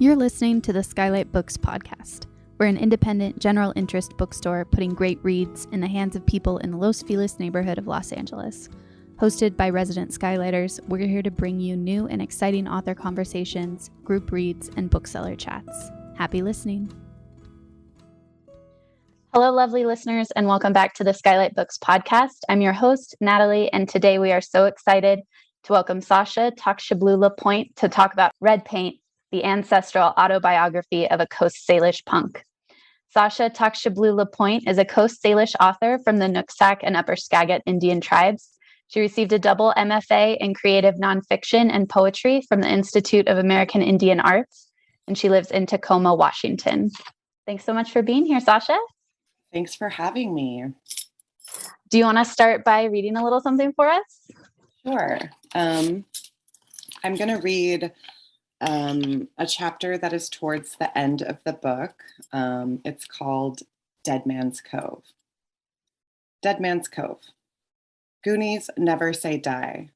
You're listening to the Skylight Books podcast. We're an independent, general interest bookstore putting great reads in the hands of people in the Los Feliz neighborhood of Los Angeles. Hosted by resident Skylighters, we're here to bring you new and exciting author conversations, group reads, and bookseller chats. Happy listening. Hello, lovely listeners, and welcome back to the Skylight Books podcast. I'm your host, Natalie, and today we are so excited to welcome Sasha taqว์šəblu LaPointe to talk about Red Paint, the ancestral autobiography of a Coast Salish punk. Sasha taqว์šəblu LaPointe is a Coast Salish author from the Namesake and Upper Skagit Indian tribes. She received a double MFA in creative nonfiction and poetry from the Institute of American Indian Arts, and she lives in Tacoma, Washington. Thanks so much for being here, Sasha. Thanks for having me. Do you want to start by reading a little something for us? Sure. I'm going to read a chapter that is towards the end of the book. It's called Dead Man's Cove. Dead Man's Cove. Goonies never say die.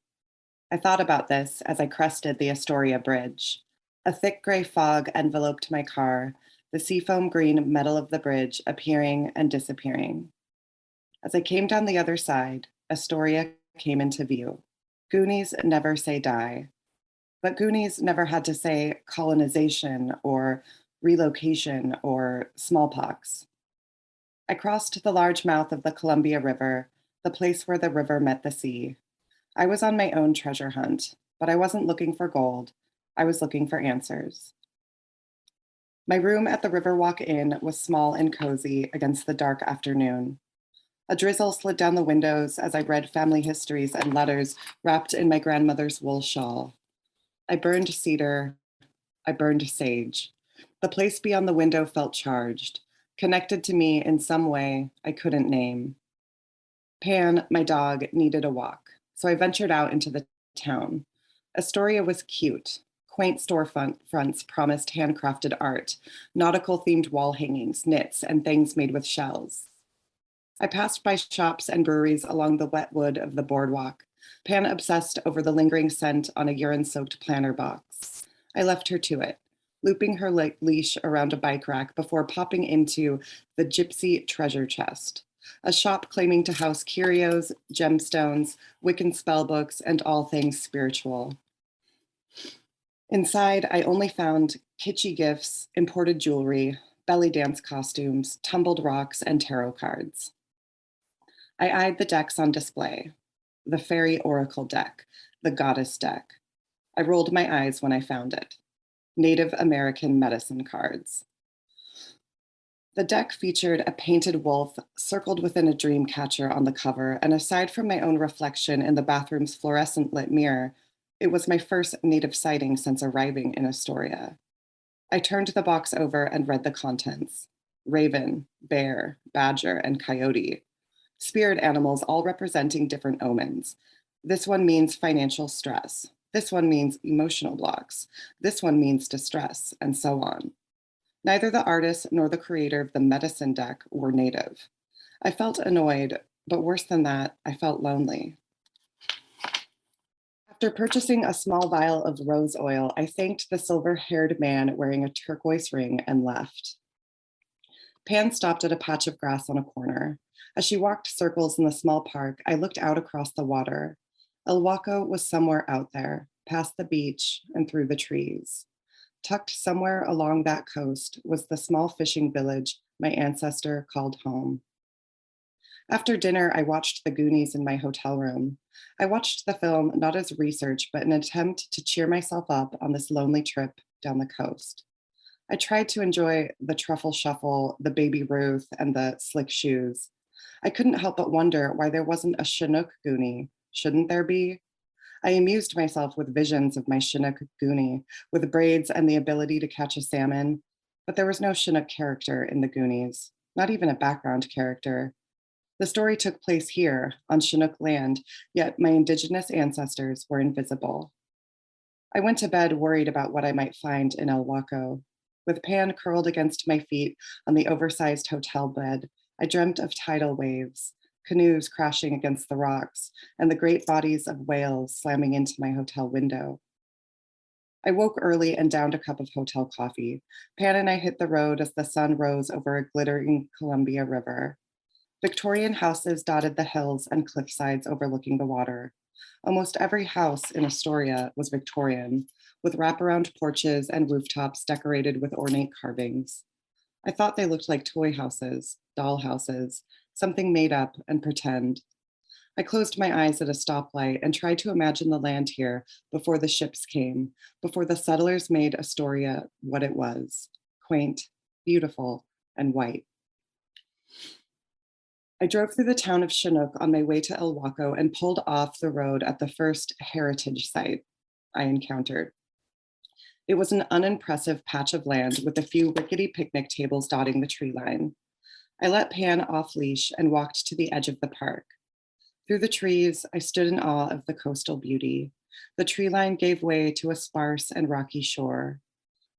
I thought about this as I crested the Astoria Bridge. A thick gray fog enveloped my car, the seafoam green metal of the bridge appearing and disappearing. As I came down the other side, Astoria came into view. Goonies never say die. But Goonies never had to say colonization or relocation or smallpox. I crossed the large mouth of the Columbia River, the place where the river met the sea. I was on my own treasure hunt, but I wasn't looking for gold. I was looking for answers. My room at the Riverwalk Inn was small and cozy against the dark afternoon. A drizzle slid down the windows as I read family histories and letters wrapped in my grandmother's wool shawl. I burned cedar. I burned sage. The place beyond the window felt charged, connected to me in some way I couldn't name. Pan, my dog, needed a walk, so I ventured out into the town. Astoria was cute. Quaint storefronts promised handcrafted art, nautical-themed wall hangings, knits, and things made with shells. I passed by shops and breweries along the wet wood of the boardwalk, Pan obsessed over the lingering scent on a urine-soaked planter box. I left her to it, looping her leash around a bike rack before popping into the Gypsy Treasure Chest, a shop claiming to house curios, gemstones, Wiccan spellbooks, and all things spiritual. Inside, I only found kitschy gifts, imported jewelry, belly dance costumes, tumbled rocks, and tarot cards. I eyed the decks on display. The fairy oracle deck, the goddess deck. I rolled my eyes when I found it. Native American medicine cards. The deck featured a painted wolf circled within a dream catcher on the cover, and aside from my own reflection in the bathroom's fluorescent lit mirror, it was my first native sighting since arriving in Astoria. I turned the box over and read the contents. Raven, bear, badger, and coyote. Spirit animals all representing different omens. This one means financial stress. This one means emotional blocks. This one means distress, and so on. Neither the artist nor the creator of the medicine deck were native. I felt annoyed, but worse than that, I felt lonely. After purchasing a small vial of rose oil, I thanked the silver-haired man wearing a turquoise ring and left. Pan stopped at a patch of grass on a corner. As she walked circles in the small park, I looked out across the water. El Huaco was somewhere out there, past the beach and through the trees. Tucked somewhere along that coast was the small fishing village my ancestor called home. After dinner, I watched The Goonies in my hotel room. I watched the film not as research, but an attempt to cheer myself up on this lonely trip down the coast. I tried to enjoy the truffle shuffle, the baby Ruth, and the slick shoes. I couldn't help but wonder why there wasn't a Chinook Goonie. Shouldn't there be? I amused myself with visions of my Chinook Goonie, with braids and the ability to catch a salmon, but there was no Chinook character in the Goonies, not even a background character. The story took place here, on Chinook land, yet my Indigenous ancestors were invisible. I went to bed worried about what I might find in El Huaco. With Pan curled against my feet on the oversized hotel bed, I dreamt of tidal waves, canoes crashing against the rocks, and the great bodies of whales slamming into my hotel window. I woke early and downed a cup of hotel coffee. Pan and I hit the road as the sun rose over a glittering Columbia River. Victorian houses dotted the hills and cliffsides overlooking the water. Almost every house in Astoria was Victorian, with wraparound porches and rooftops decorated with ornate carvings. I thought they looked like toy houses, doll houses, something made up and pretend. I closed my eyes at a stoplight and tried to imagine the land here before the ships came, before the settlers made Astoria what it was: quaint, beautiful, and white. I drove through the town of Chinook on my way to Ilwaco and pulled off the road at the first heritage site I encountered. It was an unimpressive patch of land with a few rickety picnic tables dotting the tree line. I let Pan off leash and walked to the edge of the park. Through the trees, I stood in awe of the coastal beauty. The tree line gave way to a sparse and rocky shore.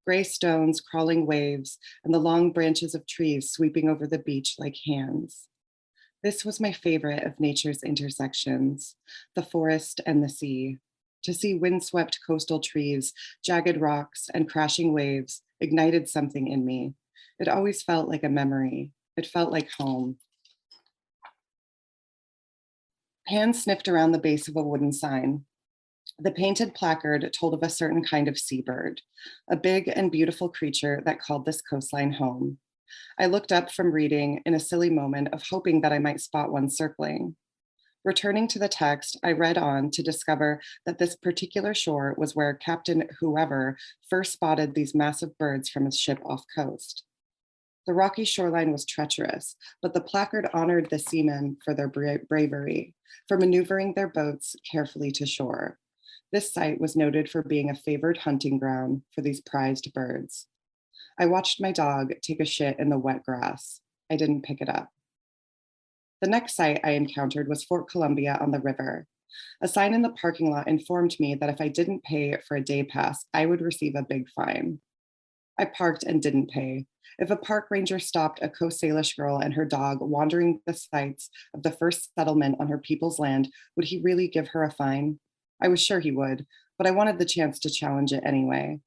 Gray stones, crawling waves, and the long branches of trees sweeping over the beach like hands. This was my favorite of nature's intersections, the forest and the sea. To see windswept coastal trees, jagged rocks, and crashing waves ignited something in me. It always felt like a memory. It felt like home. Pan sniffed around the base of a wooden sign. The painted placard told of a certain kind of seabird, a big and beautiful creature that called this coastline home. I looked up from reading in a silly moment of hoping that I might spot one circling. Returning to the text, I read on to discover that this particular shore was where Captain Whoever first spotted these massive birds from his ship off coast. The rocky shoreline was treacherous, but the placard honored the seamen for their bravery, for maneuvering their boats carefully to shore. This site was noted for being a favored hunting ground for these prized birds. I watched my dog take a shit in the wet grass. I didn't pick it up. The next site I encountered was Fort Columbia on the river. A sign in the parking lot informed me that if I didn't pay for a day pass, I would receive a big fine. I parked and didn't pay. If a park ranger stopped a Coast Salish girl and her dog wandering the sites of the first settlement on her people's land, would he really give her a fine? I was sure he would, but I wanted the chance to challenge it anyway.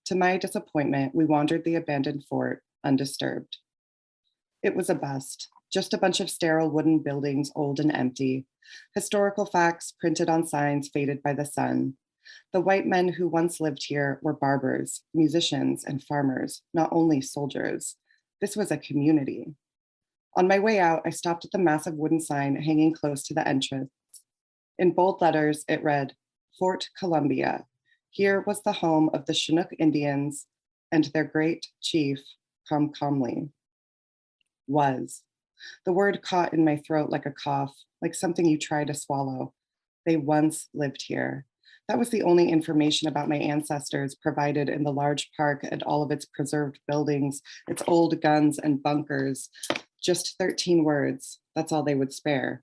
To my disappointment, we wandered the abandoned fort undisturbed. It was a bust, just a bunch of sterile wooden buildings, old and empty. Historical facts printed on signs faded by the sun. The white men who once lived here were barbers, musicians, and farmers, not only soldiers. This was a community. On my way out, I stopped at the massive wooden sign hanging close to the entrance. In bold letters, it read, Fort Columbia. Here was the home of the Chinook Indians and their great chief, Comcomly. Was. The word caught in my throat like a cough, like something you try to swallow. They once lived here. That was the only information about my ancestors provided in the large park and all of its preserved buildings, its old guns and bunkers. Just 13 words. That's all they would spare.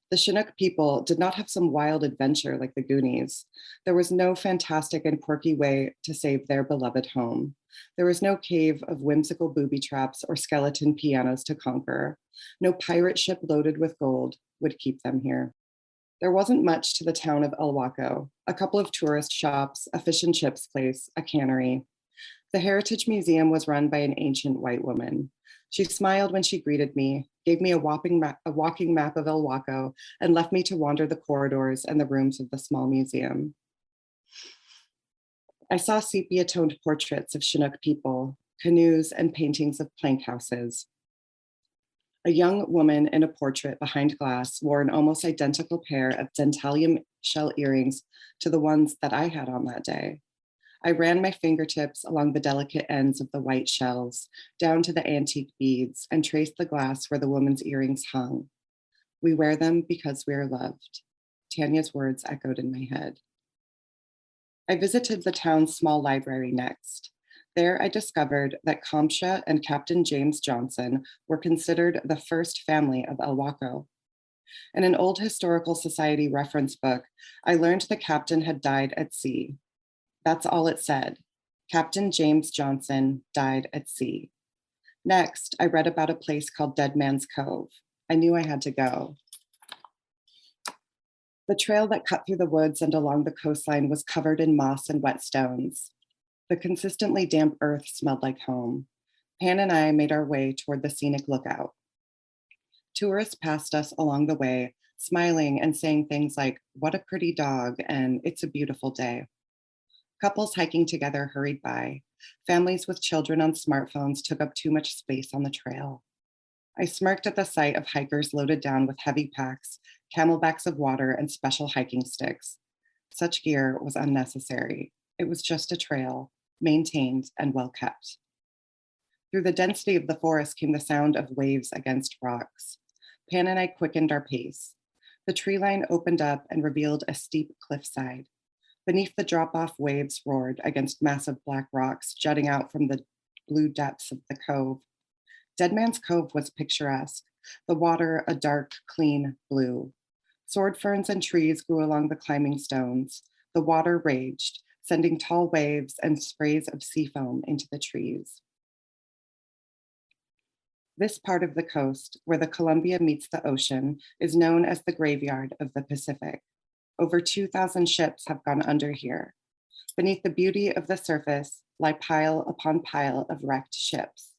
The Chinook people did not have some wild adventure like the Goonies. There was no fantastic and quirky way to save their beloved home. There was no cave of whimsical booby traps or skeleton pianos to conquer. No pirate ship loaded with gold would keep them here. There wasn't much to the town of Ilwaco, a couple of tourist shops, a fish and chips place, a cannery. The Heritage Museum was run by an ancient white woman. She smiled when she greeted me, gave me a walking map of Ilwaco, and left me to wander the corridors and the rooms of the small museum. I saw sepia-toned portraits of Chinook people, canoes, and paintings of plank houses. A young woman in a portrait behind glass wore an almost identical pair of dentalium shell earrings to the ones that I had on that day. I ran my fingertips along the delicate ends of the white shells, down to the antique beads, and traced the glass where the woman's earrings hung. We wear them because we are loved. Tanya's words echoed in my head. I visited the town's small library next. There I discovered that Kamsha and Captain James Johnson were considered the first family of Ilwaco. In an old historical society reference book, I learned the captain had died at sea. That's all it said. Captain James Johnson died at sea. Next, I read about a place called Dead Man's Cove. I knew I had to go. The trail that cut through the woods and along the coastline was covered in moss and wet stones. The consistently damp earth smelled like home. Pan and I made our way toward the scenic lookout. Tourists passed us along the way, smiling and saying things like, "What a pretty dog," and "It's a beautiful day." Couples hiking together hurried by. Families with children on smartphones took up too much space on the trail. I smirked at the sight of hikers loaded down with heavy packs, camelbacks of water, and special hiking sticks. Such gear was unnecessary. It was just a trail, maintained and well kept. Through the density of the forest came the sound of waves against rocks. Pan and I quickened our pace. The tree line opened up and revealed a steep cliffside. Beneath the drop-off, waves roared against massive black rocks jutting out from the blue depths of the cove. Dead Man's Cove was picturesque, the water a dark, clean blue. Sword ferns and trees grew along the climbing stones. The water raged, sending tall waves and sprays of sea foam into the trees. This part of the coast, where the Columbia meets the ocean, is known as the graveyard of the Pacific. Over 2,000 ships have gone under here. Beneath the beauty of the surface lie pile upon pile of wrecked ships.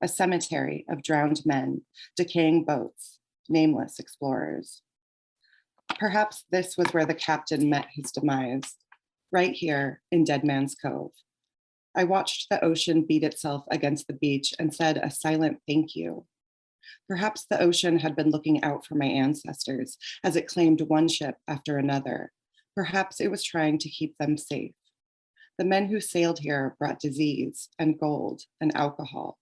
A cemetery of drowned men, decaying boats, nameless explorers. Perhaps this was where the captain met his demise, right here in Dead Man's Cove. I watched the ocean beat itself against the beach and said a silent thank you. Perhaps the ocean had been looking out for my ancestors as it claimed one ship after another. Perhaps it was trying to keep them safe. The men who sailed here brought disease and gold and alcohol.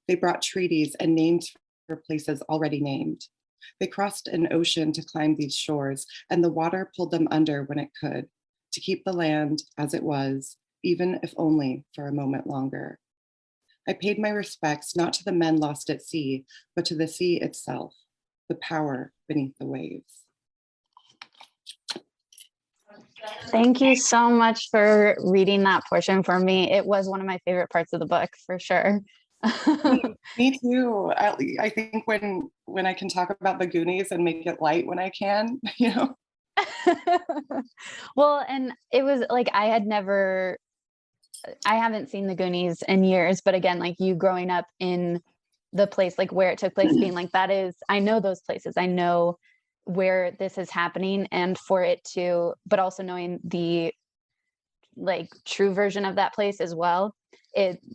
They brought treaties and names for places already named. They crossed an ocean to climb these shores, and the water pulled them under when it could, to keep the land as it was, even if only for a moment longer. I paid my respects not to the men lost at sea, but to the sea itself, the power beneath the waves. Thank you so much for reading that portion for me. It was one of my favorite parts of the book, for sure. Me too. I think when I can talk about the Goonies and make it light when I can, you know. Well, and it was like I haven't seen the Goonies in years, but again, like you growing up in the place, like where it took place, being like, that is, I know those places, I know where this is happening, and for it to, but also knowing the like true version of that place as well,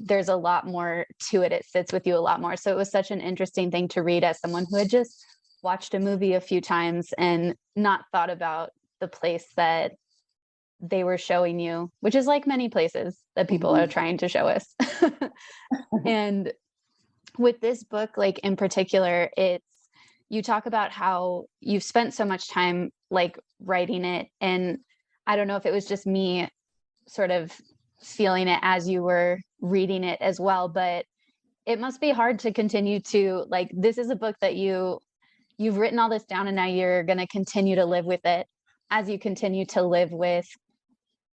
there's a lot more to it. It sits with you a lot more. So it was such an interesting thing to read as someone who had just watched a movie a few times and not thought about the place that they were showing you, which is like many places that people are trying to show us. And with this book, like in particular, you talk about how you've spent so much time like writing it. And I don't know if it was just me sort of feeling it as you were reading it as well, but it must be hard to continue to, like, this is a book that you've written all this down, and now you're going to continue to live with it as you continue to live with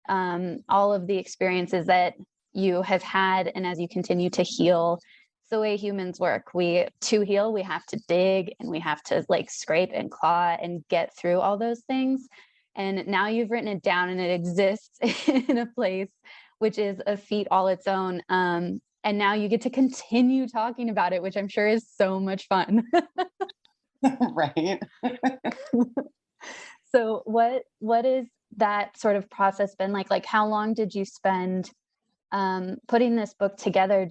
all of the experiences that you have had, and as you continue to heal. It's the way humans work. To heal, we have to dig, and we have to like scrape and claw and get through all those things. And now you've written it down, and it exists in a place which is a feat all its own. And now you get to continue talking about it, which I'm sure is so much fun. Right. So what is that sort of process been like? Like, how long did you spend putting this book together?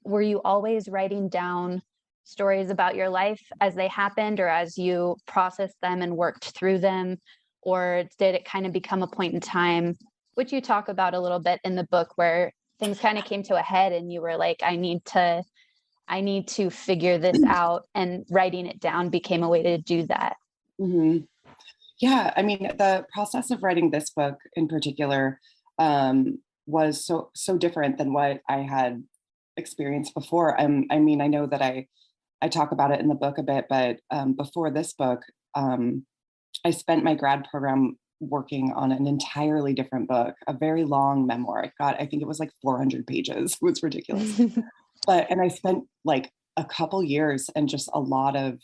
Were you always writing down stories about your life as they happened, or as you processed them and worked through them? Or did it kind of become a point in time, which you talk about a little bit in the book, where things kind of came to a head and you were like, I need to figure this out, and writing it down became a way to do that? Mm-hmm. Yeah, I mean, the process of writing this book in particular was so different than what I had experienced before. I mean, I know that I talk about it in the book a bit, but before this book, I spent my grad program working on an entirely different book, a very long memoir. I think it was like 400 pages. It was ridiculous. And I spent like a couple years and just a lot of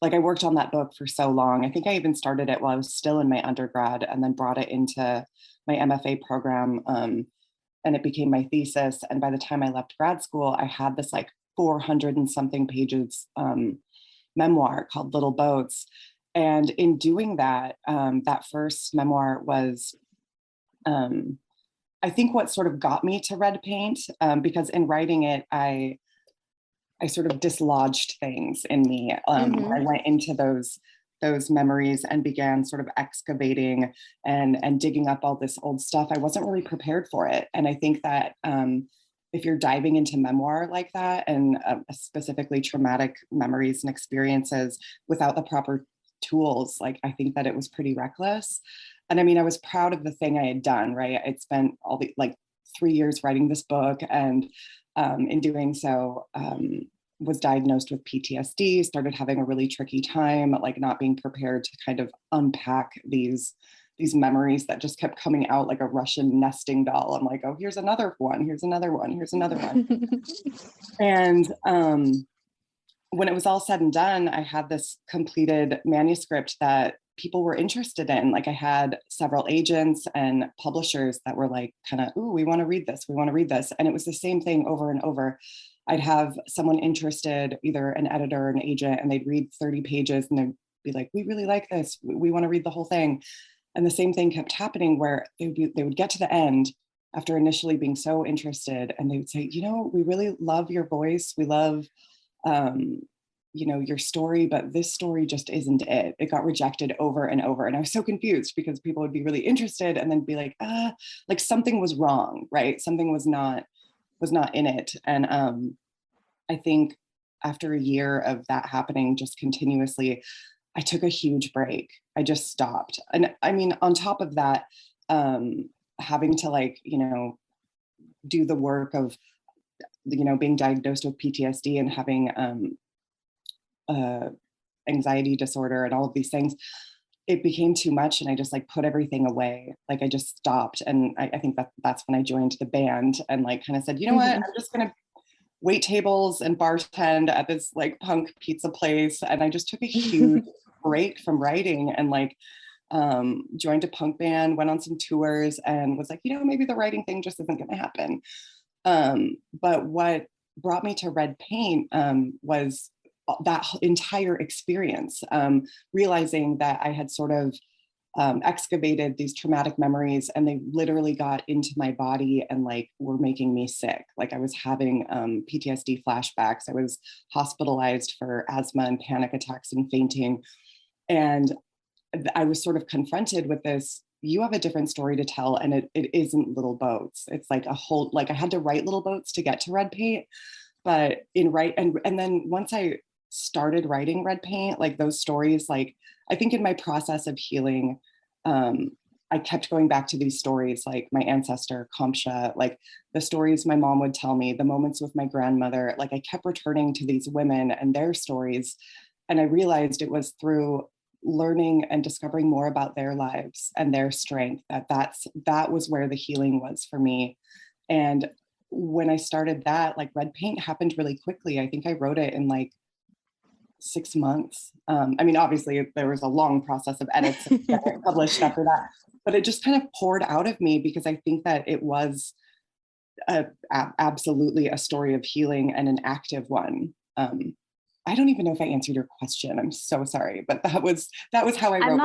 like I worked on that book for so long. I think I even started it while I was still in my undergrad and then brought it into my MFA program. And it became my thesis. And by the time I left grad school, I had this like 400 and something pages memoir called Little Boats. And in doing that, that first memoir was, I think, what sort of got me to red paint, because in writing it, I sort of dislodged things in me. I went into those memories and began sort of excavating and digging up all this old stuff. I wasn't really prepared for it. And I think that if you're diving into memoir like that, and specifically traumatic memories and experiences without the proper tools, like I think that it was pretty reckless. And I mean, I was proud of the thing I had done, right? I'd spent all the like 3 years writing this book, and in doing so, was diagnosed with PTSD, started having a really tricky time, like not being prepared to kind of unpack these memories that just kept coming out like a Russian nesting doll. I'm like, oh, here's another one, here's another one, here's another one. And when it was all said and done, I had this completed manuscript that people were interested in. Like I had several agents and publishers that were like, kind of, ooh, we want to read this, we want to read this. And it was the same thing over and over. I'd have someone interested, either an editor or an agent, and they'd read 30 pages and they'd be like, we really like this, we want to read the whole thing. And the same thing kept happening, where they would get to the end after initially being so interested, and they would say, you know, we really love your voice, we love you know, your story, but this story just isn't it. It got rejected over and over. And I was so confused, because people would be really interested and then be like, like something was wrong, right? Something was not in it. And I think after a year of that happening just continuously, I took a huge break. I just stopped. And I mean, on top of that, having to, like, you know, do the work of, you know, being diagnosed with PTSD and having anxiety disorder and all of these things, it became too much. And I just like put everything away. Like I just stopped. And I think that's when I joined the band and like kind of said, you know what, I'm just going to wait tables and bartend at this like punk pizza place. And I just took a huge break from writing and like joined a punk band, went on some tours, and was like, you know, maybe the writing thing just isn't going to happen. But what brought me to red paint was that entire experience, realizing that I had sort of excavated these traumatic memories, and they literally got into my body and like were making me sick. Like I was having PTSD flashbacks. I was hospitalized for asthma and panic attacks and fainting. And I was sort of confronted with this, you have a different story to tell, and it isn't Little Boats. It's like a whole, like I had to write Little Boats to get to red paint, but and then once I started writing red paint, like those stories, like I think in my process of healing, I kept going back to these stories, like my ancestor taqʷšəblu, like the stories my mom would tell me, the moments with my grandmother. Like I kept returning to these women and their stories, and I realized it was through learning and discovering more about their lives and their strength that was where the healing was for me. And when I started that, like red paint happened really quickly. I think I wrote it in like 6 months. I mean, obviously there was a long process of edits and getting published after that, but it just kind of poured out of me, because I think that it was absolutely a story of healing, and an active one. I don't even know if I answered your question. I'm so sorry, but that was how I wrote.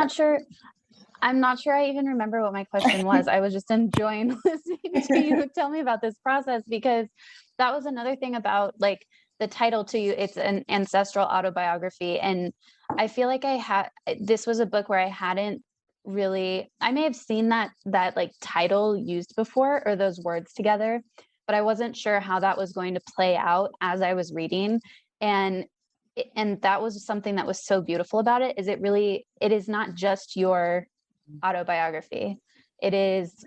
I'm not sure I even remember what my question was. I was just enjoying listening to you tell me about this process, because that was another thing about like the title to you. It's an ancestral autobiography. And I feel like this was a book where I hadn't really, I may have seen that like title used before, or those words together, but I wasn't sure how that was going to play out as I was reading. And that was something that was so beautiful about it, is it is not just your autobiography. It is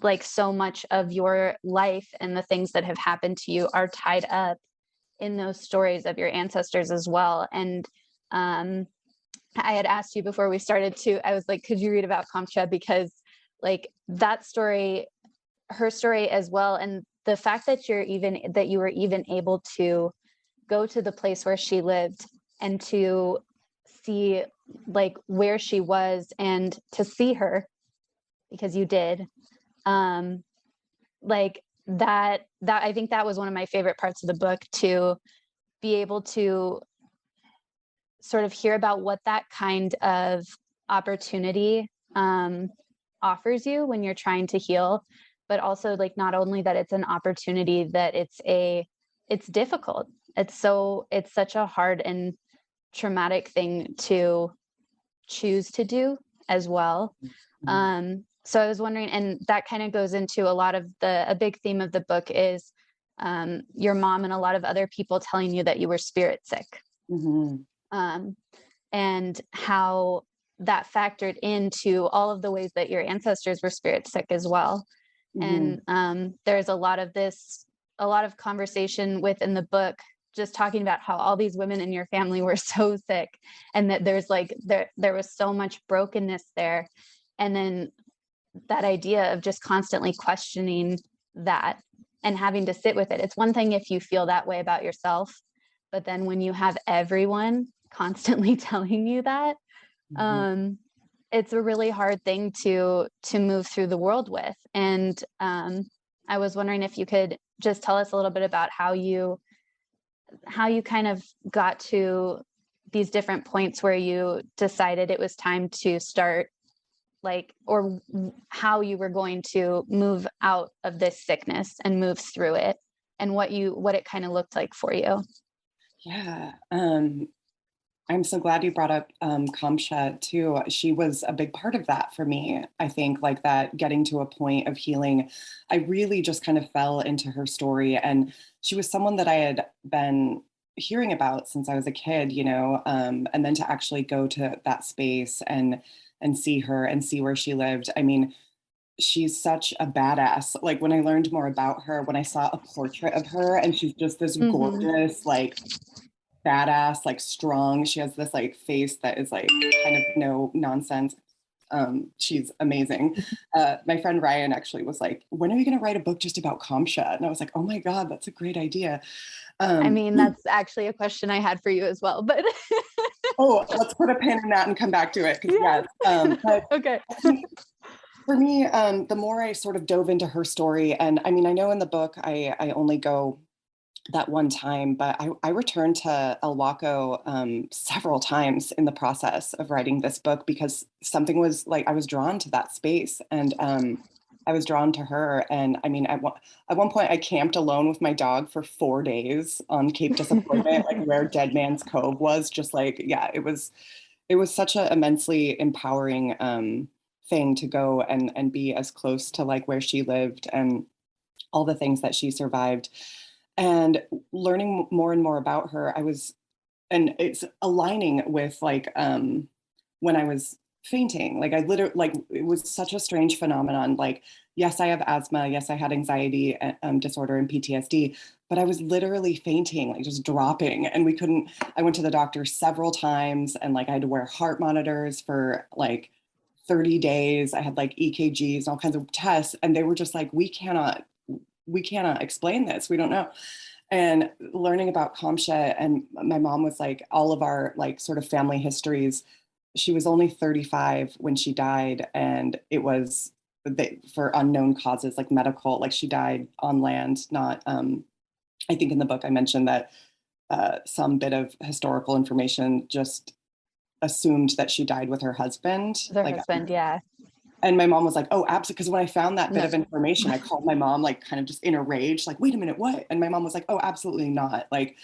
like so much of your life, and the things that have happened to you are tied up in those stories of your ancestors as well. And I had asked you before we started I was like, could you read about taqʷšəblu? Because like that story, her story as well, and the fact that you were even able to go to the place where she lived and to see like where she was and to see her, because you did, like that I think that was one of my favorite parts of the book, to be able to sort of hear about what that kind of opportunity offers you when you're trying to heal, but also like not only that it's an opportunity, that it's difficult. It's such a hard and traumatic thing to choose to do as well. So I was wondering, and that kind of goes into a big theme of the book is your mom and a lot of other people telling you that you were spirit sick. And how that factored into all of the ways that your ancestors were spirit sick as well. And there's a lot of conversation within the book just talking about how all these women in your family were so sick, and that there's like there was so much brokenness there. And then that idea of just constantly questioning that and having to sit with it. It's one thing if you feel that way about yourself, but then when you have everyone constantly telling you that, it's a really hard thing to move through the world with. And I was wondering if you could just tell us a little bit about how you kind of got to these different points where you decided it was time to start, like, or how you were going to move out of this sickness and move through it, and what it kind of looked like for you. Yeah. I'm so glad you brought up Kamsha too. She was a big part of that for me. I think like that getting to a point of healing, I really just kind of fell into her story. And she was someone that I had been hearing about since I was a kid, and then to actually go to that space and see her and see where she lived. I mean, she's such a badass. Like when I learned more about her, when I saw a portrait of her and she's just this gorgeous, like badass, like strong. She has this like face that is like kind of no nonsense. She's amazing. My friend Ryan actually was like, when are you going to write a book just about Kamsha? And I was like, oh my God, that's a great idea. I mean, that's actually a question I had for you as well, but oh, let's put a pin in that and come back to it. Yes. But okay. For me, the more I sort of dove into her story, and I mean, I know in the book, I only go that one time, but I returned to El Waco several times in the process of writing this book, because something was like, I was drawn to that space, and I was drawn to her. And I mean, at one point I camped alone with my dog for 4 days on Cape Disappointment, like where Dead Man's Cove was, just like, yeah, it was such an immensely empowering thing to go and be as close to like where she lived and all the things that she survived. And learning more and more about her, and it's aligning with like when I was fainting. Like I literally, like it was such a strange phenomenon. Like, yes, I have asthma. Yes, I had anxiety disorder and PTSD, but I was literally fainting, like just dropping. And I went to the doctor several times, and like I had to wear heart monitors for like 30 days. I had like EKGs and all kinds of tests. And they were just like, we cannot explain this. We don't know. And learning about Kamsha, and my mom was like, all of our like sort of family histories, she was only 35 when she died. And it was for unknown causes, like medical, like she died on land, not, I think in the book I mentioned that some bit of historical information just assumed that she died with her husband. Yeah. And my mom was like, oh, absolutely. Because when I found that bit of information, I called my mom, like kind of just in a rage, like, wait a minute, what? And my mom was like, oh, absolutely not. Like,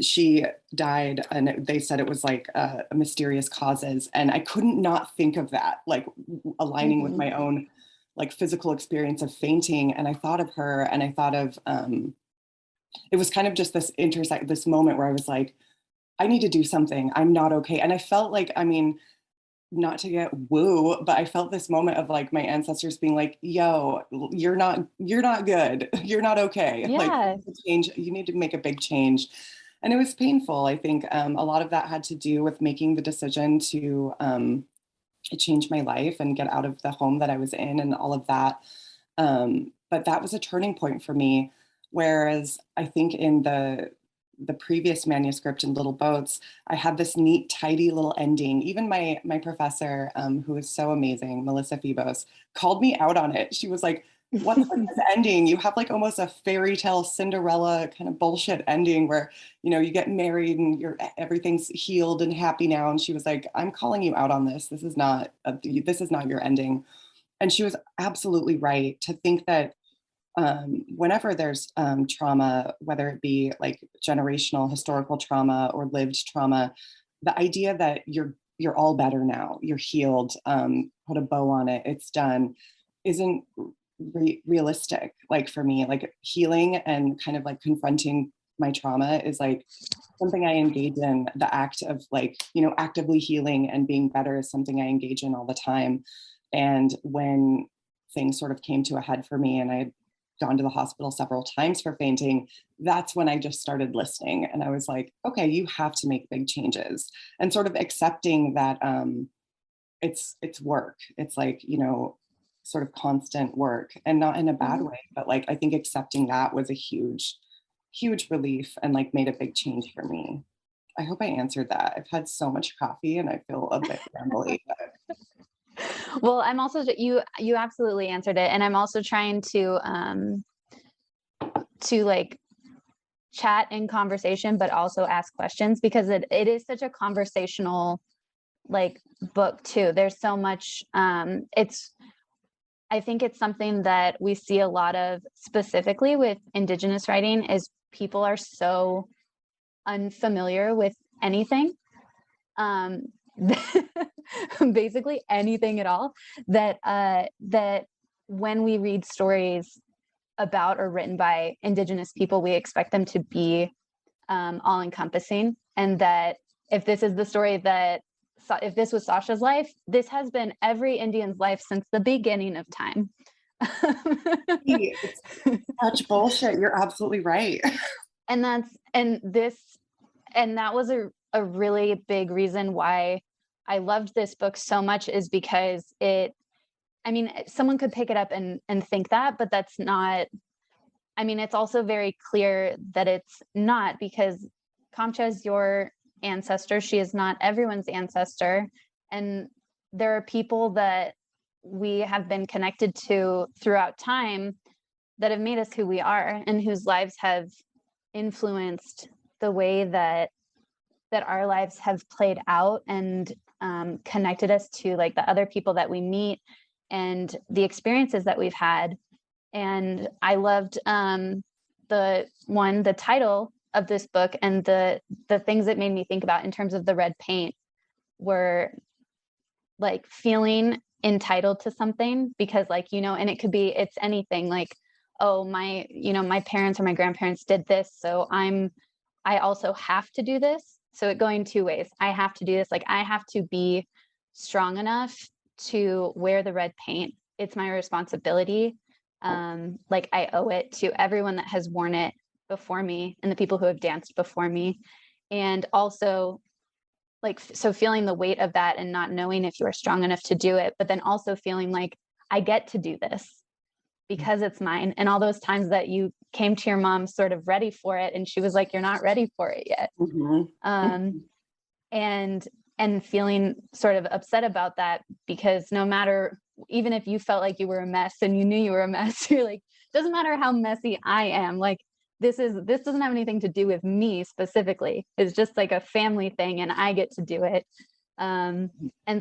she died, and they said it was like a mysterious causes. And I couldn't not think of that, like aligning with my own like physical experience of fainting. And I thought of her, and I thought of, it was kind of just this moment where I was like, I need to do something. I'm not okay. And I felt like, I mean, not to get woo, but I felt this moment of like my ancestors being like, yo, you're not good. You're not okay. Yeah. Like you need to make a big change. And it was painful. I think a lot of that had to do with making the decision to change my life and get out of the home that I was in and all of that. But that was a turning point for me. Whereas I think in the the previous manuscript in Little Boats, I had this neat, tidy little ending. Even my professor, who is so amazing, Melissa Phoebos, called me out on it. She was like, "What's with this ending? You have like almost a fairy tale Cinderella kind of bullshit ending where, you know, you get married and everything's healed and happy now." And she was like, "I'm calling you out on this. This is not your ending." And she was absolutely right to think that whenever there's trauma, whether it be like generational historical trauma or lived trauma, the idea that you're all better now, you're healed, put a bow on it, it's done, isn't realistic. Like for me, like healing and kind of like confronting my trauma is like something I engage in. The act of like, you know, actively healing and being better is something I engage in all the time. And when things sort of came to a head for me and I had gone to the hospital several times for fainting, that's when I just started listening. And I was like, okay, you have to make big changes, and sort of accepting that it's work. It's like, you know, sort of constant work, and not in a bad way, but like, I think accepting that was a huge, huge relief and like made a big change for me. I hope I answered that. I've had so much coffee and I feel a bit rambly. Well, I'm also you absolutely answered it, and I'm also trying to like chat in conversation, but also ask questions, because it is such a conversational like book too. There's so much. I think it's something that we see a lot of specifically with Indigenous writing is people are so unfamiliar with anything. Basically anything at all, that when we read stories about or written by Indigenous people, we expect them to be all encompassing, and that if this is the story that if this was Sasha's life, this has been every Indian's life since the beginning of time. It's such bullshit. You're absolutely right. And that was a really big reason why I loved this book so much, is because someone could pick it up and think that, but that's not, it's also very clear that it's not, because Kamcha is your ancestor. She is not everyone's ancestor. And there are people that we have been connected to throughout time that have made us who we are, and whose lives have influenced the way that our lives have played out, and connected us to like the other people that we meet and the experiences that we've had. And I loved the title of this book, and the things that made me think about in terms of the red paint were like feeling entitled to something, because like, you know, and it's anything like, oh, my parents or my grandparents did this, so I also have to do this. So it going two ways. I have to do this. Like I have to be strong enough to wear the red paint. It's my responsibility. Like I owe it to everyone that has worn it before me and the people who have danced before me. And also like, so feeling the weight of that and not knowing if you are strong enough to do it, but then also feeling like I get to do this because it's mine. And all those times that you came to your mom sort of ready for it, and she was like, you're not ready for it yet. Mm-hmm. And feeling sort of upset about that, because no matter, even if you felt like you were a mess and you knew you were a mess, you're like, doesn't matter how messy I am, like this doesn't have anything to do with me specifically. It's just like a family thing and I get to do it. And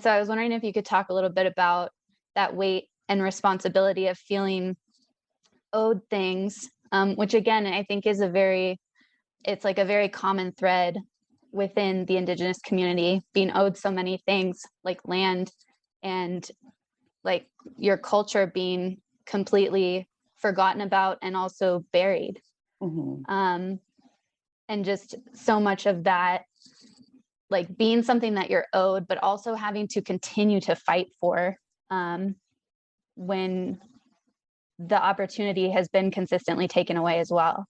so I was wondering if you could talk a little bit about that weight and responsibility of feeling owed things, which again, I think is it's like a very common thread within the Indigenous community, being owed so many things like land, and like your culture being completely forgotten about and also buried. Mm-hmm. And just so much of that, like being something that you're owed, but also having to continue to fight for when the opportunity has been consistently taken away as well.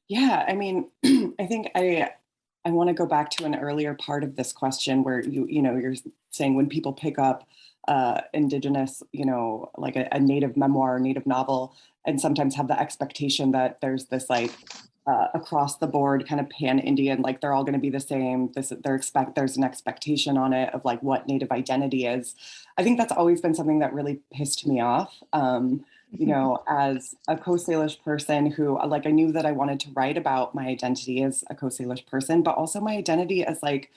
Yeah, I mean, I think I want to go back to an earlier part of this question where you're saying when people pick up Indigenous, like a Native memoir, Native novel, and sometimes have the expectation that there's this like across the board kind of pan-Indian, like they're all going to be the same. There's an expectation on it of like what Native identity is. I think that's always been something that really pissed me off. You know, as a Coast Salish person who, like, I knew that I wanted to write about my identity as a Coast Salish person, but also my identity as like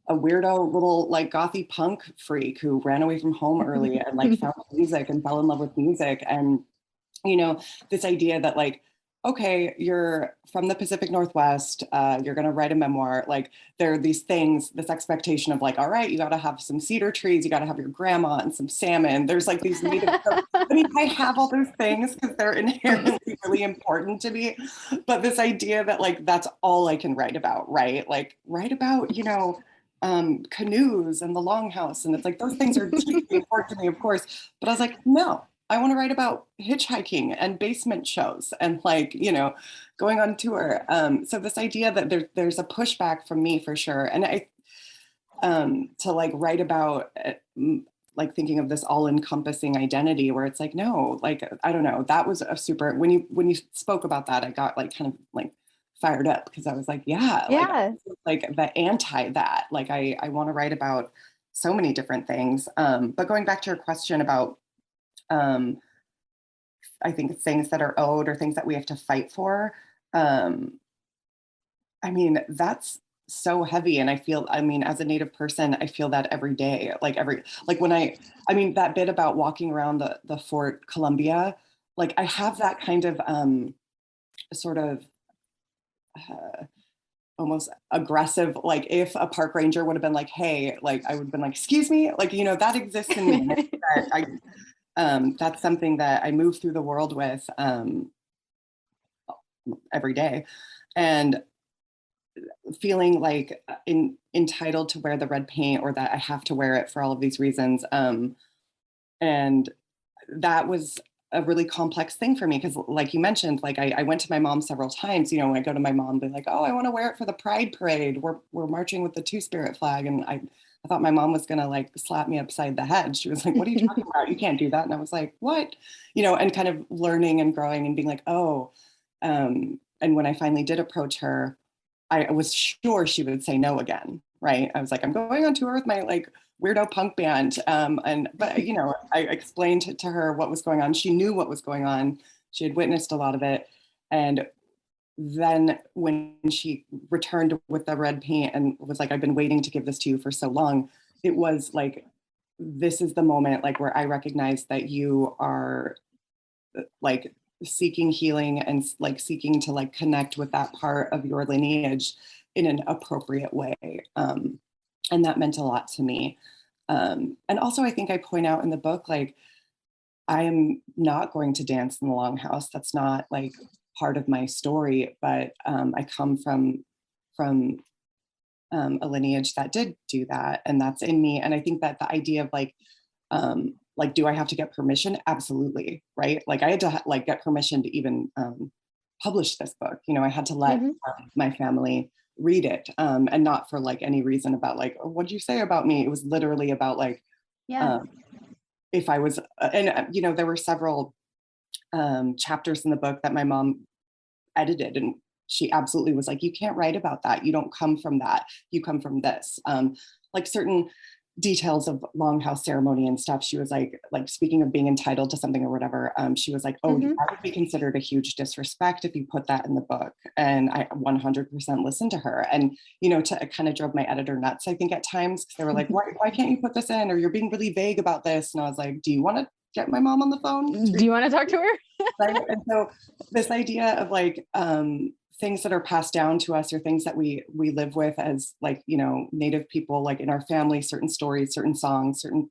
a weirdo little like gothy punk freak who ran away from home early and like found music and fell in love with music. And, you know, this idea that like, okay, you're from the Pacific Northwest, you're going to write a memoir. Like there are these things, this expectation of like, all right, you got to have some cedar trees, you got to have your grandma and some salmon. There's like these native, I mean, I have all those things because they're inherently really important to me. But this idea that like, that's all I can write about, right? Like write about, you know, canoes and the longhouse. And it's like, those things are deeply important to me, of course. But I was like, no, I want to write about hitchhiking and basement shows and like, you know, going on tour. So this idea that there's a pushback from me for sure. And I, to like write about like thinking of this all encompassing identity where it's like, no, like, I don't know, that was a super, when you spoke about that, I got like kind of like fired up because I was like, yeah, like the anti that, like, I want to write about so many different things. But going back to your question about, I think things that are owed or things that we have to fight for. I mean, that's so heavy. And I feel, I mean, as a Native person, I feel that every day, like when I mean, that bit about walking around the Fort Columbia, like I have that kind of sort of almost aggressive, like if a park ranger would have been like, hey, like I would have been like, excuse me, like, you know, that exists in me. That's something that I move through the world with every day. And feeling like entitled to wear the red paint or that I have to wear it for all of these reasons. And that was a really complex thing for me because like you mentioned, like I went to my mom several times, you know, when I go to my mom, be like, oh, I want to wear it for the Pride Parade. We're marching with the Two-Spirit flag. And I thought my mom was going to like slap me upside the head. She was like, what are you talking about? You can't do that. And I was like, what? You know, and kind of learning and growing and being like, oh, and when I finally did approach her, I was sure she would say no again, right? I was like, I'm going on tour with my like weirdo punk band. But you know, I explained to her what was going on. She knew what was going on. She had witnessed a lot of it. And then when she returned with the red paint and was like, I've been waiting to give this to you for so long, it was like, this is the moment like where I recognize that you are like seeking healing and like seeking to like connect with that part of your lineage in an appropriate way. And that meant a lot to me. And also I think I point out in the book, like, I am not going to dance in the longhouse. That's not like part of my story, but I come from a lineage that did do that, and that's in me. And I think that the idea of like, do I have to get permission? Absolutely, right? Like I had to like get permission to even publish this book. You know, I had to let my family read it, and not for like any reason about like, oh, what'd you say about me? It was literally about like, if I was, and you know, there were several chapters in the book that my mom edited, and she absolutely was like, you can't write about that. You don't come from that. You come from this. Like certain details of longhouse ceremony and stuff. She was like speaking of being entitled to something or whatever. She was like, oh, that would be considered a huge disrespect if you put that in the book. And I 100% listened to her. And, you know, it kind of drove my editor nuts, I think at times, because they were like, why can't you put this in? Or you're being really vague about this. And I was like, do you want to get my mom on the phone? Do you want to talk to her? Right? And so this idea of like, things that are passed down to us or things that we live with as like, you know, Native people, like in our family, certain stories, certain songs, certain,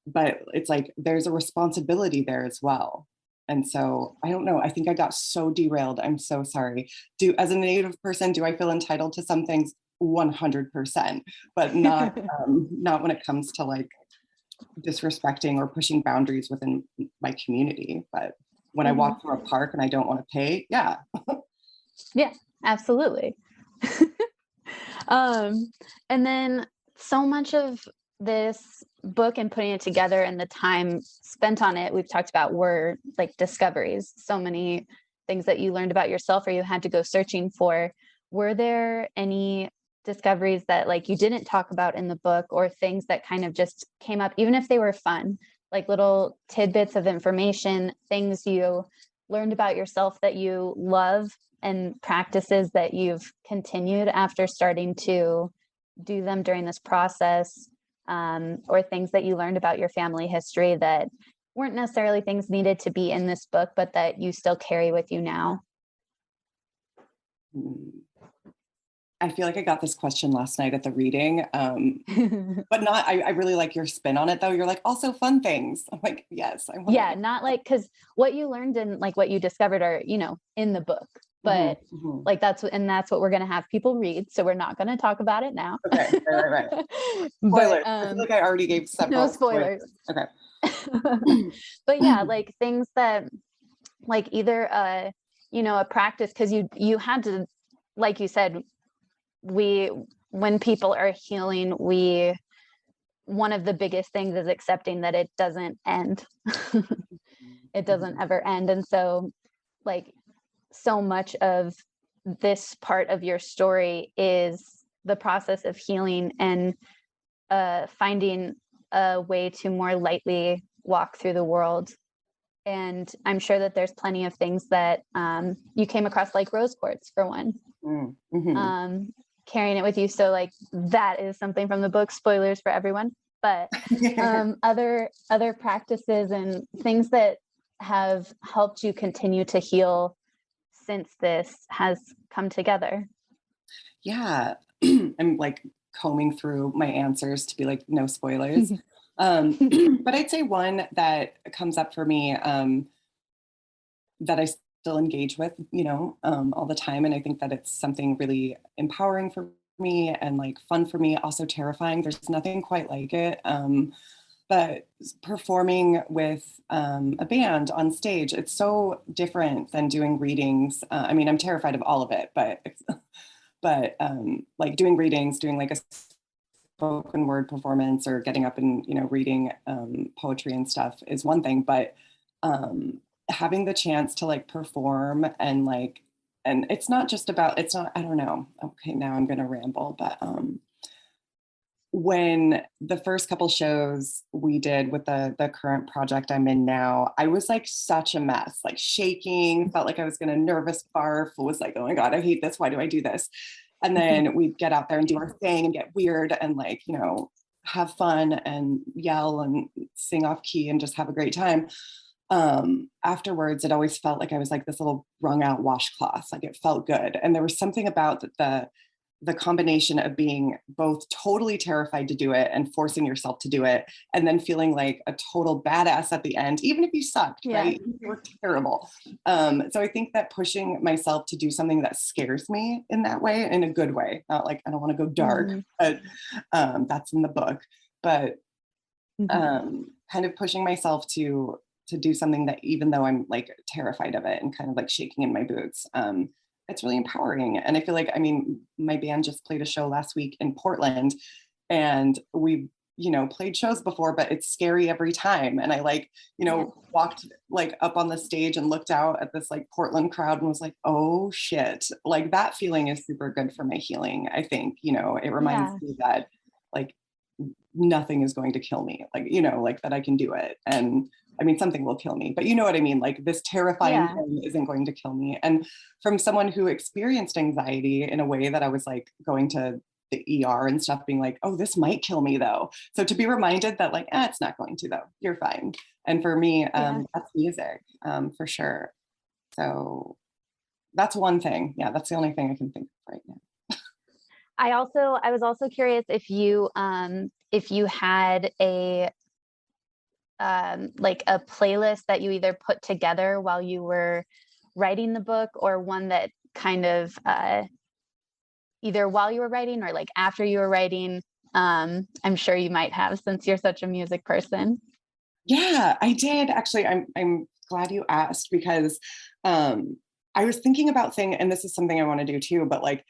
but it's like, there's a responsibility there as well. And so I don't know, I think I got so derailed. I'm so sorry. As a Native person, do I feel entitled to some things? 100%, but not, not when it comes to like disrespecting or pushing boundaries within my community. But when I walk through a park and I don't want to pay, yeah. Yeah, absolutely. And then so much of this book and putting it together and the time spent on it, we've talked about, were like discoveries. So many things that you learned about yourself or you had to go searching for. Were there any discoveries that like you didn't talk about in the book, or things that kind of just came up, even if they were fun, like little tidbits of information, things you learned about yourself that you love, and practices that you've continued after starting to do them during this process, or things that you learned about your family history that weren't necessarily things needed to be in this book, but that you still carry with you now? I feel like I got this question last night at the reading, but not, I really like your spin on it though. You're like, also fun things. I'm like, yes, I want Yeah, not like, because what you learned and like what you discovered are, in the book, but like that's what we're going to have people read. So we're not going to talk about it now. Okay, right. But Spoilers. I feel like I already gave several no spoilers. Okay. But yeah, like things that like either a practice, because you had to, like you said, when people are healing, one of the biggest things is accepting that it doesn't end. It doesn't ever end. And so like so much of this part of your story is the process of healing and finding a way to more lightly walk through the world. And I'm sure that there's plenty of things that you came across, like rose quartz for one, carrying it with you. So like that is something from the book, spoilers for everyone, but other practices and things that have helped you continue to heal since this has come together. Yeah. I'm like combing through my answers to be like, no spoilers. But I'd say one that comes up for me that I still engage with, all the time. And I think that it's something really empowering for me and like fun for me, also terrifying. There's nothing quite like it. But performing with a band on stage, it's so different than doing readings. I mean, I'm terrified of all of it, but like doing readings, doing like a spoken word performance or getting up and, reading poetry and stuff is one thing, but having the chance to like perform and it's not, I don't know. Okay, now I'm going to ramble, but when the first couple shows we did with the current project I'm in now, I was like such a mess, like shaking, felt like I was going to nervous barf, was like, oh my God, I hate this. Why do I do this? And then we'd get out there and do our thing and get weird and like, have fun and yell and sing off key and just have a great time. Afterwards, it always felt like I was like this little wrung out washcloth, like it felt good. And there was something about the combination of being both totally terrified to do it and forcing yourself to do it, and then feeling like a total badass at the end, even if you sucked, right? You were terrible. So I think that pushing myself to do something that scares me in that way, in a good way, not like, I don't want to go dark, but that's in the book, but kind of pushing myself to do something that, even though I'm like terrified of it and kind of like shaking in my boots, it's really empowering. And I feel like, I mean, my band just played a show last week in Portland, and we, played shows before, but it's scary every time. And I like, walked like up on the stage and looked out at this like Portland crowd and was like, oh shit, like that feeling is super good for my healing. I think, it reminds me that like nothing is going to kill me, like, like that I can do it. And I mean, something will kill me, but you know what I mean? Like this terrifying thing isn't going to kill me. And from someone who experienced anxiety in a way that I was like going to the ER and stuff, being like, oh, this might kill me though. So to be reminded that like, it's not going to though, you're fine. And for me, that's music, for sure. So that's one thing. Yeah, that's the only thing I can think of right now. I was also curious if you had a like a playlist that you either put together while you were writing the book, or one that kind of either while you were writing or like after you were writing. I'm sure you might have, since you're such a music person. Yeah, I did actually. I'm glad you asked, because I was thinking about and this is something I want to do too, but like,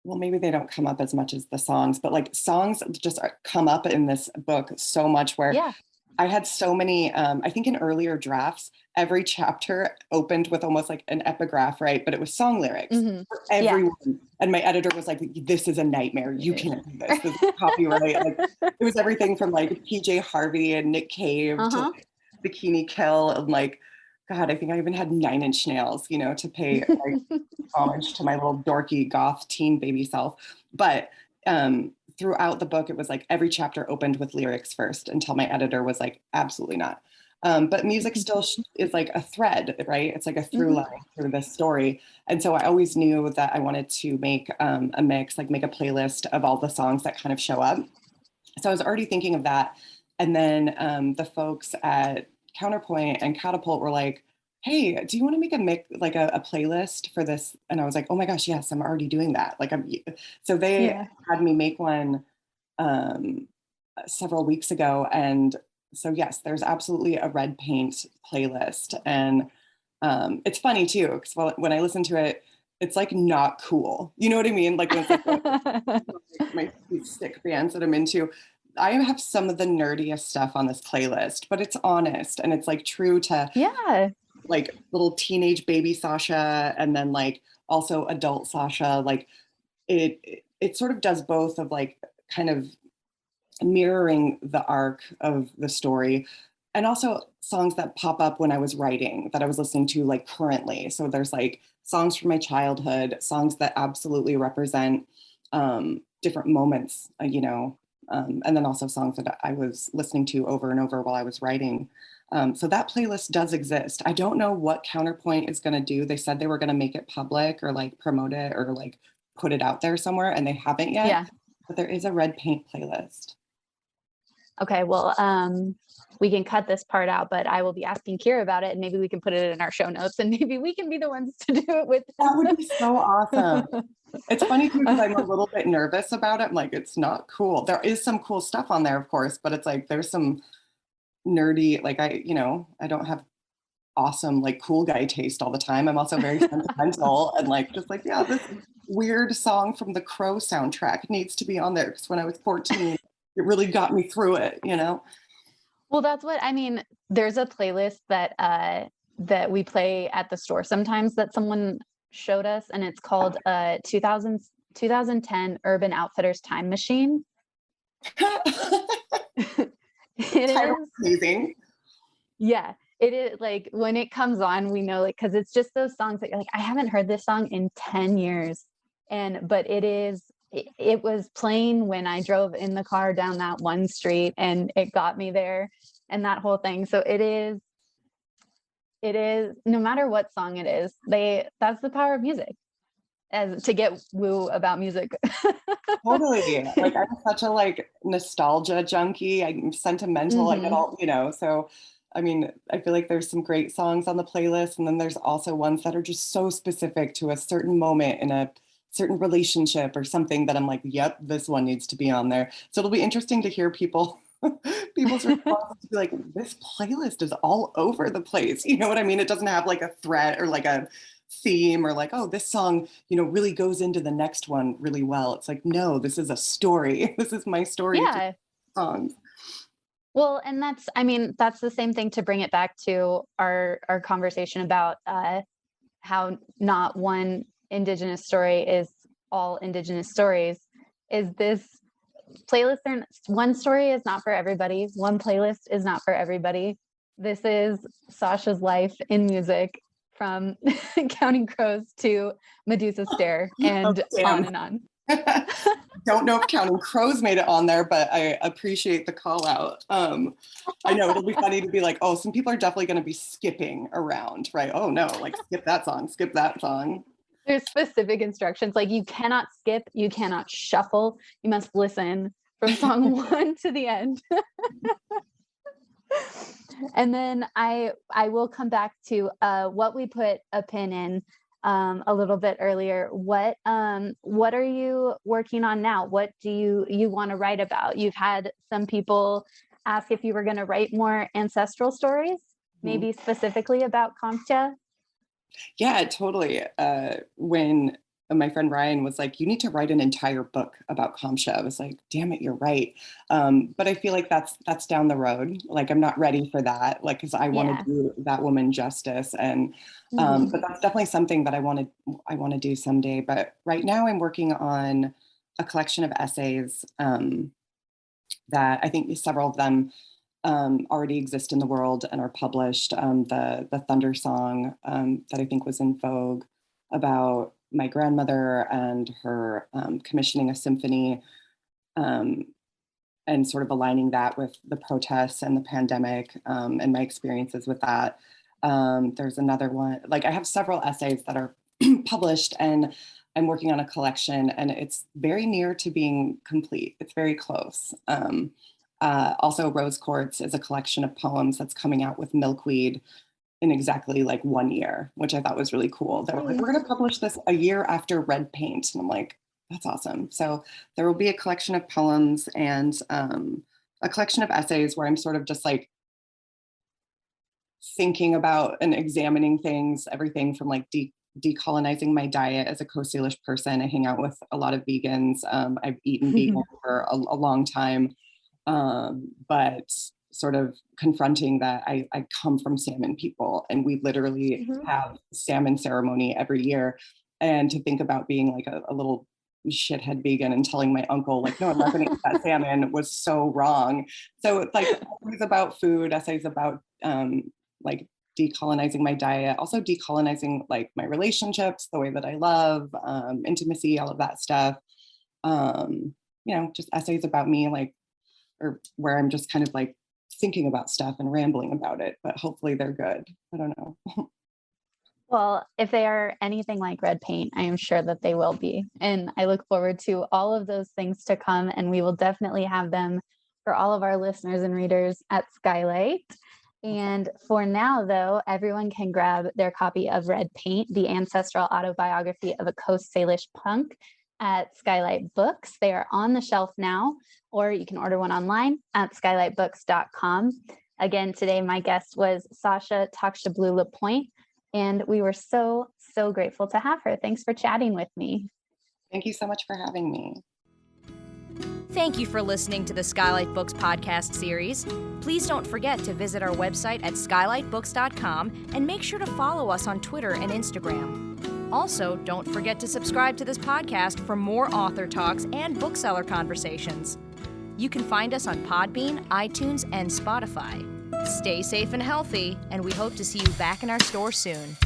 well, maybe they don't come up as much as the songs, but like songs just come up in this book so much, where I had so many, I think in earlier drafts, every chapter opened with almost like an epigraph, right? But it was song lyrics for Yeah. everyone. And my editor was like, this is a nightmare. You can't do this. This is copyright. Like, it was everything from like PJ Harvey and Nick Cave to like, Bikini Kill and like, God, I think I even had 9 Inch Nails, you know, to pay like homage to my little dorky goth teen baby self. But throughout the book, it was like every chapter opened with lyrics first until my editor was like, absolutely not. But music still is like a thread, right? It's like a through line through this story. And so I always knew that I wanted to make a mix, like make a playlist of all the songs that kind of show up. So I was already thinking of that. And then the folks at Counterpoint and Catapult were like, hey, do you want to make a mix, like a playlist for this? And I was like, oh my gosh, yes, I'm already doing that. Like, so they had me make one several weeks ago. And so, yes, there's absolutely a red paint playlist. And it's funny too, because when I listen to it, it's like not cool. You know what I mean? Like when it's like my stick bands that I'm into, I have some of the nerdiest stuff on this playlist, but it's honest and it's like true to like little teenage baby Sasha and then like also adult Sasha. Like it sort of does both of like kind of mirroring the arc of the story and also songs that pop up when I was writing that I was listening to like currently. So there's like songs from my childhood, songs that absolutely represent different moments, you know, and then also songs that I was listening to over and over while I was writing. So that playlist does exist. I don't know what Counterpoint is going to do. They said they were going to make it public or like promote it or like put it out there somewhere, and they haven't yet. Yeah. But there is a red paint playlist. Okay, well, we can cut this part out, but I will be asking Kira about it, and maybe we can put it in our show notes, and maybe we can be the ones to do it with them. That would be so awesome. It's funny too, because I'm a little bit nervous about it. I'm like, it's not cool. There is some cool stuff on there, of course, but it's like there's some nerdy, like I don't have awesome, like cool guy taste all the time. I'm also very sentimental and like just like, yeah, this weird song from the Crow soundtrack needs to be on there because when I was 14, it really got me through it, you know? Well, that's what I mean. There's a playlist that that we play at the store sometimes that someone showed us, and it's called 2010 Urban Outfitters Time Machine. It is amazing. Yeah, it is like when it comes on, we know like because it's just those songs that you're like, I haven't heard this song in 10 years. But it was playing when I drove in the car down that one street and it got me there and that whole thing. So it is no matter what song it is, that's the power of music as to get woo about music. Totally. Like I'm such a like nostalgia junkie. I'm sentimental. I get all, so I mean, I feel like there's some great songs on the playlist. And then there's also ones that are just so specific to a certain moment in a certain relationship or something that I'm like, yep, this one needs to be on there. So it'll be interesting to hear people's responses to be like, this playlist is all over the place. You know what I mean? It doesn't have like a thread or like a theme or like, oh, this song, really goes into the next one really well. It's like, no, this is a story. This is my story. Yeah. Songs. Well, and that's the same thing to bring it back to our conversation about how not one Indigenous story is all Indigenous stories. Is this playlist? One story is not for everybody. One playlist is not for everybody. This is Sasha's life in music from Counting Crows to Medusa Stare and on and on. Don't know if Counting Crows made it on there, but I appreciate the call out. I know it'll be funny to be like, oh, some people are definitely going to be skipping around, right? Oh no, like skip that song. There's specific instructions, like you cannot skip, you cannot shuffle, you must listen from song 1 to the end. And then I will come back to what we put a pin in a little bit earlier. What are you working on now? What do you want to write about? You've had some people ask if you were going to write more ancestral stories, maybe specifically about Kamcha. Yeah, totally. When my friend Ryan was like, you need to write an entire book about Kamsha. I was like, damn it, you're right. But I feel like that's down the road. Like, I'm not ready for that. Like, because I want to do that woman justice. And but that's definitely something that I want to do someday. But right now I'm working on a collection of essays that I think several of them already exist in the world and are published. The Thunder Song that I think was in Vogue about my grandmother and her commissioning a symphony and sort of aligning that with the protests and the pandemic and my experiences with that. There's another one, like I have several essays that are published, and I'm working on a collection, and it's very near to being complete. It's very close. Also, Rose Quartz is a collection of poems that's coming out with Milkweed in exactly like 1 year, which I thought was really cool. They were like, we're going to publish this a year after Red Paint. And I'm like, that's awesome. So there will be a collection of poems and a collection of essays where I'm sort of just like thinking about and examining things, everything from like decolonizing my diet as a co-Salish person. I hang out with a lot of vegans. I've eaten vegan for a long time, but sort of confronting that I come from salmon people, and we literally have salmon ceremony every year. And to think about being like a little shithead vegan and telling my uncle like, no, I'm not going to eat that salmon was so wrong. So it's like essays about food, essays about like decolonizing my diet, also decolonizing like my relationships, the way that I love, intimacy, all of that stuff. Just essays about me, like, or where I'm just kind of like thinking about stuff and rambling about it, but hopefully they're good. I don't know. Well, if they are anything like Red Paint, I am sure that they will be. And I look forward to all of those things to come, and we will definitely have them for all of our listeners and readers at Skylight. And for now, though, everyone can grab their copy of Red Paint, the ancestral autobiography of a Coast Salish punk, at Skylight Books. They are on the shelf now, or you can order one online at skylightbooks.com. Again, today my guest was Sasha taqว์šəblu LaPointe, and we were so grateful to have her. Thanks for chatting with me. Thank you so much for having me. Thank you for listening to the Skylight Books podcast series. Please don't forget to visit our website at skylightbooks.com and make sure to follow us on Twitter and Instagram. Also, don't forget to subscribe to this podcast for more author talks and bookseller conversations. You can find us on Podbean, iTunes, and Spotify. Stay safe and healthy, and we hope to see you back in our store soon.